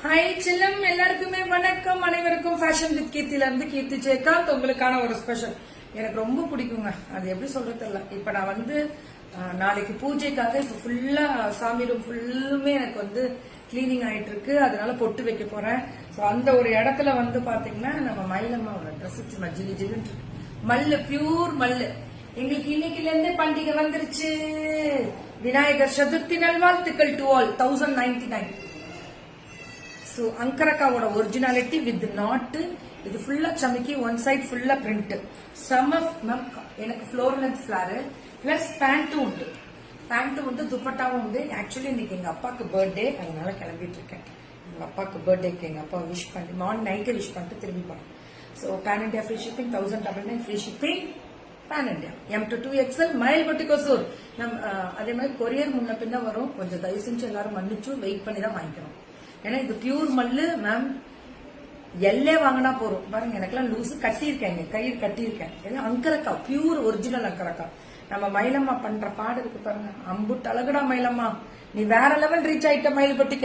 Hi செல்லம், எல்லாருக்குமே வணக்கம். அனைவருக்கும் ஃபேஷன் வித் கீர்த்தில இருந்து கீர்த்தி ஜெயகாந்த் உங்களுக்கான ஒரு ஸ்பெஷல். எனக்கு ரொம்ப பிடிக்குங்க. அது எப்படி சொல்றது இல்ல. இப்ப நான் நாளைக்கு பூஜைக்காக இப்ப ஃபுல்லா சாமி ரூம் ஃபுல்லுமே எனக்கு கிளீனிங் ஆயிட்டு இருக்கு. அதனால பொட்டு வைக்க போறேன். அந்த ஒரு இடத்துல பாத்தீங்கன்னா நம்ம மயிலம்மாவோட ட்ரெஸ் ஜிலி ஜிலுன்னு இருக்கு. மல்லு, பியூர் மல்லு. எங்களுக்கு இன்னைக்குல இருந்தே பண்டிகை வந்துருச்சு. விநாயகர் சதுர்த்தி நல்வாழ்த்துக்கள் டு ஆல். 1099. So, அங்கரக்காவோட ஒரிஜினாலிட்டி வித் நாட்டு. இது ஃபுல்லா சமைக்கி, ஒன் சைட் ஃபுல்லா பிரிண்ட். எனக்கு ஃப்ளோர் லென்த் ஃபிளாரு பிளஸ் பேண்ட்டும் உண்டு. துப்பட்டாவும் உண்டு. ஆக்சுவலி இன்னைக்கு எங்க அப்பாக்கு பர்த்டே, அதனால கிளம்பிட்டு இருக்கேன். எங்க அப்பாக்கு பர்த்டேக்கு எங்க அப்பா விஷ் பண்ணி மார்னிங் நைட்டே விஷ் பண்ணிட்டு திரும்பி போனேன். So pan India free shipping, 1099 free shipping. Pan India M2 மயில் பட்டி கொசூர். அதே மாதிரி கொரியர் முன்ன பின்ன வரும். கொஞ்சம் தயவு செஞ்சு எல்லாரும் மன்னிச்சு வெயிட் பண்ணி தான் வாங்கிக்கணும். ஏன்னா இது பியூர் மல்லு மேம். எல்லே வாங்கினா போறோம். பாருங்க, எனக்கெல்லாம் லூசு கட்டியிருக்கேன், கயிறு கட்டியிருக்கேன். ஏன்னா அங்கரக்கா, பியூர் ஒரிஜினல் அங்கரக்கா. நம்ம மயிலம்மா பண்ற பாடு இருக்கு பாருங்க. அம்புட்டு அழகுடா மயிலம்மா, நீ வேற லெவல் ரீச் ஆயிட்ட மயில் பட்டி.